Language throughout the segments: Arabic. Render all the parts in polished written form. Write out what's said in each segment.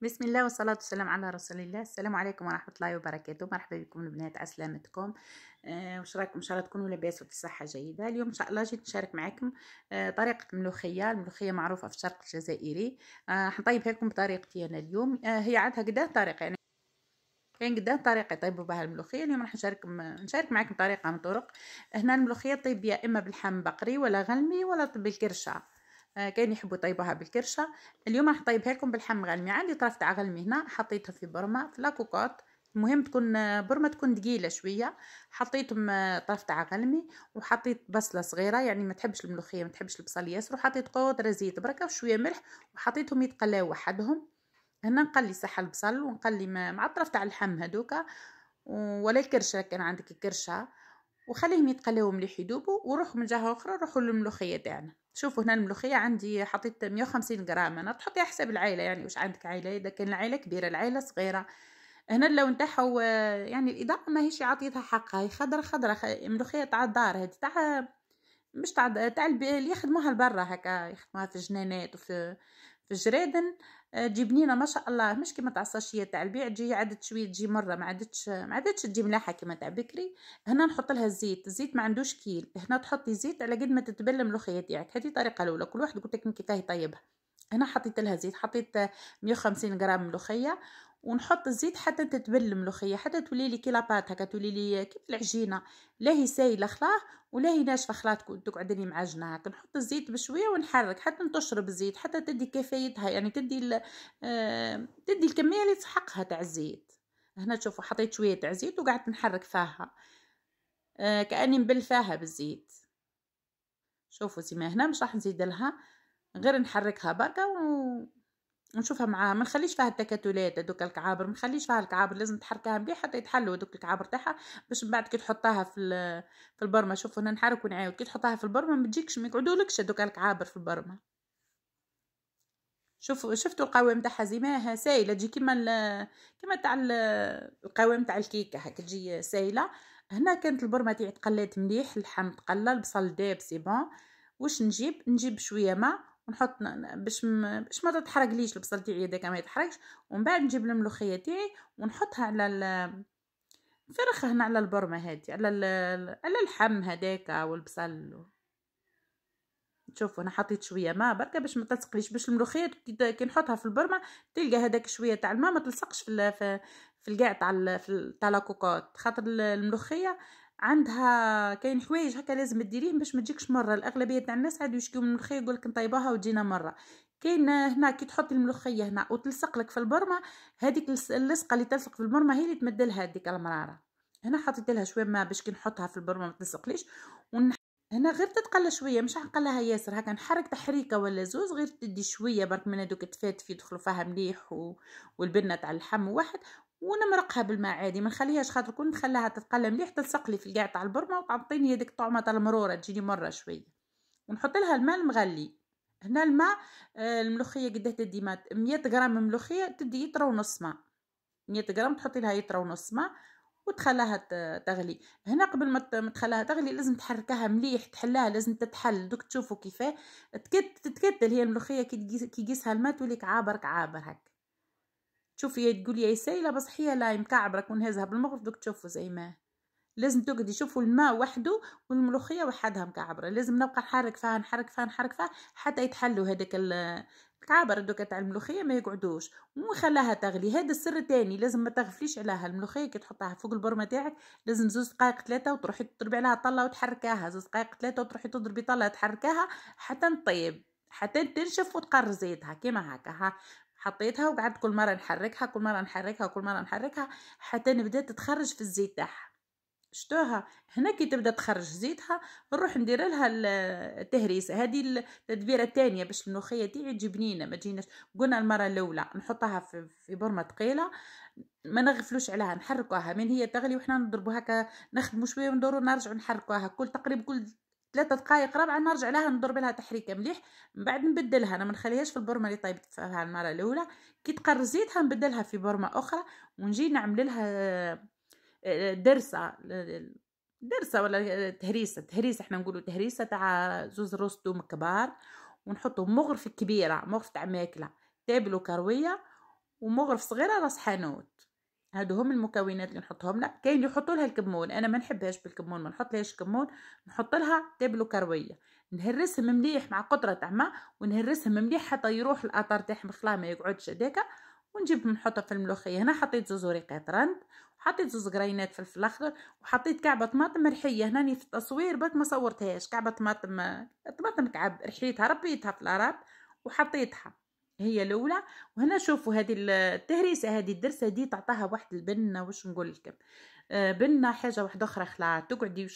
بسم الله والصلاة والسلام على رسول الله. السلام عليكم ورحمة الله وبركاته. مرحبا بكم البنات، على سلامتكم. وش رايكم؟ ان شاء الله تكونوا لاباس وفي صحة جيدة. اليوم ان شاء الله جيت نشارك معكم طريقة الملوخية معروفة في الشرق الجزائري. حنطيبها لكم بطريقتي انا اليوم. هي عندها قداه طريقة، يعني كاين قداه طريقة يطيبوا بها الملوخية. اليوم راح نشارك معكم طريقة من طرق. هنا الملوخية طيب يا اما باللحم بقري ولا غلمي ولا بالكرشة. كاين يحبوا يطيبوها بالكرشه. اليوم راح نطيبها لكم باللحم غلمي. عندي طرف تاع غلمي هنا، حطيتها في برمه في لاكوكوط. المهم تكون برمه تكون ثقيله شويه. حطيتهم طرف تاع غلمي، وحطيت بصله صغيره، يعني ما تحبش الملوخيه ما تحبش البصل ياسر، وحطيت قطره زيت بركه وشويه ملح، وحطيتهم يتقلاو وحدهم. هنا نقلي صح البصل ونقلي مع الطرف تاع اللحم هذوكا، ولا الكرشه كان عندك الكرشه، وخليهم يتقلوا مليح يذوبوا. وروح من جهه اخرى روحوا للملوخيه تاعنا. شوفوا هنا الملوخيه عندي حطيت 150 غرام. انا تحطي حسب العائله، يعني واش عندك عائله، اذا كان العائله كبيره العائله صغيره. هنا اللون تاعها يعني الاضاءه ماهيش عطيتها حقها، هي خضره خضره ملوخيه تاع الدار هذه، تاع مش تاع اللي يخدموها لبرا هكا، يخدموها في الجنانات وفي الجرادن. تجي بنينه ما شاء الله، مش كيما تاع الساشيه تاع البيع، تجي عدت شويه، تجي مره ما عادتش تجي ملاحه كيما تاع بكري. هنا نحط لها الزيت ما عندوش كيل. هنا تحطي زيت على قد ما تتبل الملوخيه تاعك. هذه الطريقه الاولى، كل واحد قلت لك كيفاه يطيبها. هنا حطيت لها زيت، حطيت 150 غرام ملوخيه، ونحط الزيت حتى تتبل الملوخيه، حتى تولي لي كي لاباط هكا، تولي لي كيف العجينه. لا هي سايله خلاه ولا هي ناشفه خلاه تقعد لي معجنه هكا. نحط الزيت بشويه ونحرك حتى تشرب الزيت، حتى تدي كفايتها، يعني تدي الكميه اللي تسحقها تاع الزيت. هنا تشوفوا حطيت شويه تاع زيت وقعدت نحرك فيها، كاني مبلفاها بالزيت. شوفوا زي ما هنا مش راح نزيد لها، غير نحركها بركه ونشوفها معاها. ما نخليش فيها التكتلات هذوك الكعابر، ما نخليش فيها الكعابر، لازم تحركها مليح حتى يتحلوا هذوك الكعابر تاعها، باش من بعد كي تحطها في البرمه. شوفوا هنا نحرك ونعاود، كي تحطها في البرمه ما تجيكش، ما يقعدولكش هذوك الكعابر في البرمه. شفتوا القوام تاعها زي ماها سايله، تجي كيما تاع القوام تاع الكيكه هكا، تجي سايله. هنا كانت البرمه تاعي تقلات مليح، اللحم تقلى، البصل داب سي بون. واش نجيب شويه ماء ونحط باش ما تتحرقليش البصل تاعي هذاك ما يتحرقش. ومن بعد نجيب الملوخيه تاعي ونحطها على نفرخها هنا على البرمه هذه، على اللحم هذاك والبصل. تشوفوا انا حطيت شويه ماء بركه باش ما تلصقليش، باش الملوخيه كي نحطها في البرمه تلقى هذاك شويه تاع الماء ما تلصقش في الكاع تاع لاكوكوط. خاطر الملوخيه عندها كاين حوايج هكا لازم ديريهم باش ما تجيكش مره. الاغلبيه تاع الناس عادوا يشكيو من الملوخيه، يقول لك نطيبوها وتجينا مره. كاين هنا كي تحطي الملوخيه هنا وتلصق لك في البرمه، هذيك اللصقه اللي تلصق في البرمه هي اللي تمدلها هذيك المراره. هنا حطيت لها شويه ماء باش كي نحطها في البرمه ما تلصقليش. هنا غير تتقلى شويه، مش حنقلها ياسر هكا، نحرك تحريكه ولا زوز، غير تدي شويه برك من هذوك تفات يدخلوا فيها مليح والبنه تاع اللحم واحد. ونمرقها بالماء عادي، ما نخليهاش خاطر كون نخليها تتقلى مليح تلصق لي في القاع تاع البرمه وتعطيني هذيك الطعمه تاع المروره تجيني مره شويه. ونحط لها الماء المغلي. هنا الماء الملوخيه قداه تدي ماء 100 غرام ملوخيه تدي لتر ونص ماء. 100 غرام تحطي لها لتر ونص ماء وتخليها تغلي. هنا قبل ما تخليها تغلي لازم تحركها مليح، تحلها لازم تتحل. دوك تشوفوا كيفاه تتكتل هي الملوخيه كي قيسها الماء تولي كعابر هكا. تشوفي تقولي يا سايله بصح هي لا مكعبره، كون هازها بالمغرف. دوك تشوفوا زي ما لازم تقعدي شوفوا الماء وحده والملوخيه وحدها مكعبره. لازم نبقى نحرك فيها حتى يتحلوا هذاك الكعابر دوك تاع الملوخيه ما يقعدوش. ونخليها تغلي. هذا السر تاني، لازم ما تغفليش عليها الملوخيه كي تحطها فوق البرمه تاعك. لازم 2 دقائق 3 وتروحي تضربي عليها طله وتحركاها، 2 دقائق 3 وتروحي تضربي طله تحركاها حتى نطيب، حتى تنشف وتقر زيتها كيما هكا. ها حطيتها وقعدت كل مره نحركها كل مره نحركها حتى نبدا تتخرج في الزيت تاعها. شتوها هنا كي تبدا تخرج زيتها نروح ندير لها التهريسه. هذه التدبيره الثانيه باش الملوخيه تاعي تجي بنينه ما تجيناش. قلنا المره الاولى نحطها في برمه ثقيله، ما نغفلوش عليها، نحركوها من هي تغلي وحنا نضربوا هكا، نخدموا شويه وندوروا نرجعوا نحركوها تقريبا كل 3 دقائق ربعه نرجع لها نضرب لها تحريكه مليح. من بعد نبدلها، انا ما نخليهاش في البرمه اللي طيبت فيها المره الاولى. كي تقر زيتها نبدلها في برمه اخرى ونجي نعمل لها درسه ولا تهريسه احنا نقولوا تهريسه تاع 2 روز توم كبار، ونحطوا مغرفه كبيره، مغرفه تاع ماكله تابلو كرويه، ومغرف صغيره راس حانوت. هادو هم المكونات اللي نحطهم لها. كاين اللي يحطوا لها الكمون، انا ما نحبهاش بالكمون، ما نحط لهاش كمون، نحط لها تابلو كرويه، نهرسهم مليح مع قطره تاع ماء، ونهرسهم مليح حتى يروح الاثر تاعهم خلا ما يقعدش هذاك، ونجيب نحطها في الملوخيه. هنا حطيت زوز وريقات رند، وحطيت زوز قرينات فلفل اخضر، وحطيت كعبه طماطم رحيه. هنا في التصوير برك ما صورتهاش، كعبه طماطم كعب رحيتها، ربيتها في الاراب وحطيتها هي الاولى. وهنا شوفوا هذه التهريسه، هذه الدرسه دي تعطاها واحد البنه، واش نقول لكم، بنه حاجه واحده اخرى خلا تقعدي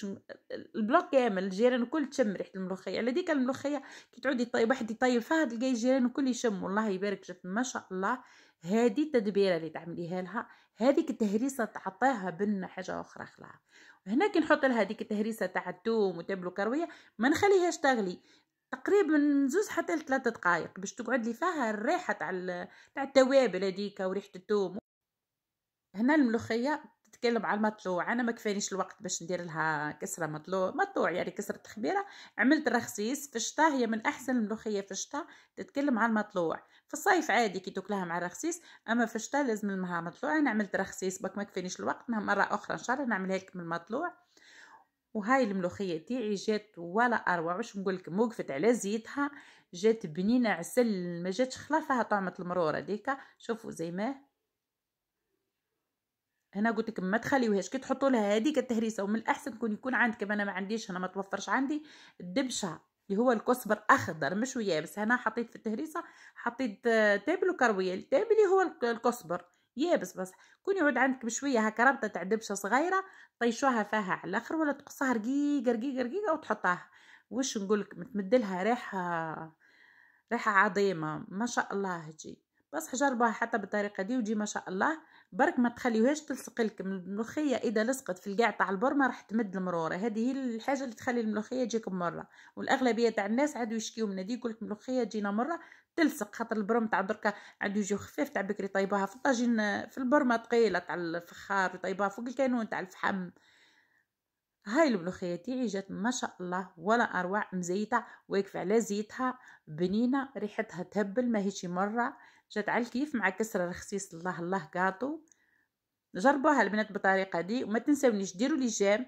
البلوك كامل الجيران الكل تشم ريحه الملوخيه. على ديك الملوخيه كي تعودي طيب واحد يطيب فيها تلقاي الجيران الكل يشم. والله يبارك جات ما شاء الله. هذه التدبيره اللي تعمليها لها، هذيك التهريسه تعطيها بنه حاجه اخرى خلا. وهنا كي نحط لها هذيك التهريسه تاع الثوم وتبلو كرويه ما نخليهاش تغلي، تقريبا من 2 حتى ل3 دقائق باش تقعد لي فيها الريحه تاع التوابل هذيك وريحه الثوم. هنا الملوخيه تتكلم على المطلوع، انا ما كفانيش الوقت باش ندير لها كسره مطلوع يعني كسره تخبيره. عملت رخصيص في الشتاء، هي من احسن الملوخيه في الشتاء، تتكلم على المطلوع. في الصيف عادي كي تاكلها مع الرخصيص، اما في الشتاء لازم لها مطلوع. انا عملت رخصيص بك ما كفانيش الوقت، مره اخرى ان شاء الله نعملها لكم المطلوع. وهاي الملوخيه تاعي جات ولا اروع، واش نقول لكم، وقفت على زيتها، جات بنينه عسل، ما جاتش خلافها طعمه المرور هذيك. شوفوا زي ما هنا قلت لكم ما تخليوهاش كي تحطوا لها هذيك التهريسه. ومن الاحسن يكون عندكم، انا ما عنديش، انا ما توفرش عندي الدبشه اللي هو الكزبر اخضر مش يابس. هنا حطيت في التهريسه، حطيت تابل وكرويه. التابل اللي هو الكزبر يابس، بس كون يعود عندك بشويه هكا ربطه تاع دبشه صغيره طيشوها فيها على الاخر، ولا تقصها رقيقه رقيقه رقيقه وتحطها. واش نقول لك، متمدلها ريحه عظيمه ما شاء الله هجي. بس جربوها حتى بالطريقه دي وجي ما شاء الله. برك ما تخليوهاش تلصق لكم الملوخيه، اذا لصقت في القاع تاع البرمه راح تمد المروره. هذه هي الحاجه اللي تخلي الملوخيه تجيكم مره. والاغلبيه تاع الناس عادوا يشكيو من هذه، يقول لك الملوخيه تجينا مره تلصق، خاطر البرم تاع دركا عادوا يجيو خفيف. تاع بكري طيبوها في الطاجين في البرمه ثقيله تاع الفخار، وطيبوها فوق الكانون تاع الفحم. هاي الملوخيه تاعي جات ما شاء الله ولا اروع، مزيته واقفه على زيتها، بنينه، ريحتها تهبل، ما هيش مره، جات على الكيف مع كسره رخصيص. الله الله قاطو. جربوها البنات بالطريقه دي، وما تنسونيش ديروا لي جيم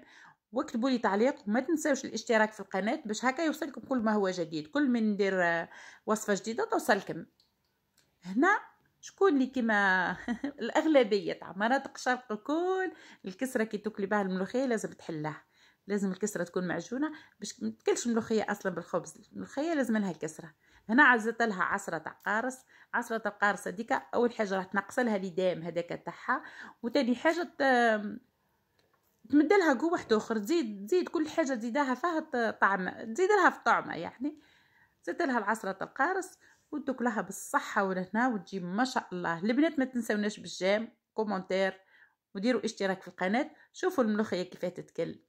واكتبوا لي تعليق، وما تنسوش الاشتراك في القناه باش هكا يوصلكم كل ما هو جديد. كل من ندير وصفه جديده توصلكم. هنا شكون اللي كيما الاغلبيه تاع مناطق الشرق الكل، الكسره كي تاكلي بها الملوخيه لازم تحلها، لازم الكسره تكون معجونه باش ما تاكلش الملوخيه اصلا بالخبز. الملوخيه لازم لها الكسره. هنا عزت لها عصره تاع قارص. عصره القارص هذيك اول حاجه راح تنقص لها ليدام هذاك تاعها، وثاني حاجه تمد لها قوه واحد اخر. تزيد كل حاجه تزيدها فيها طعم، تزيد لها في الطعمه يعني. زدت لها العصره القارص وتاكلها بالصحه والهنا وتجي ما شاء الله. البنات ما تنسوناش بالجيم كومونتير وديروا اشتراك في القناه. شوفوا الملوخيه كيف تتكل،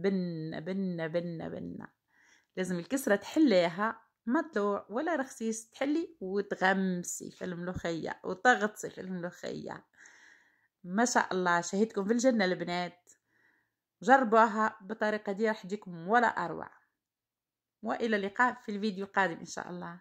بنه بنه بنه بنه. لازم الكسره تحليها مطلوع ولا رخصيص، تحلي وتغمسي في الملوخيه وتغطسي في الملوخيه. ما شاء الله شهيتكم في الجنه البنات. جربوها بالطريقه دي راح تجيكم ولا اروع. والى اللقاء في الفيديو القادم ان شاء الله.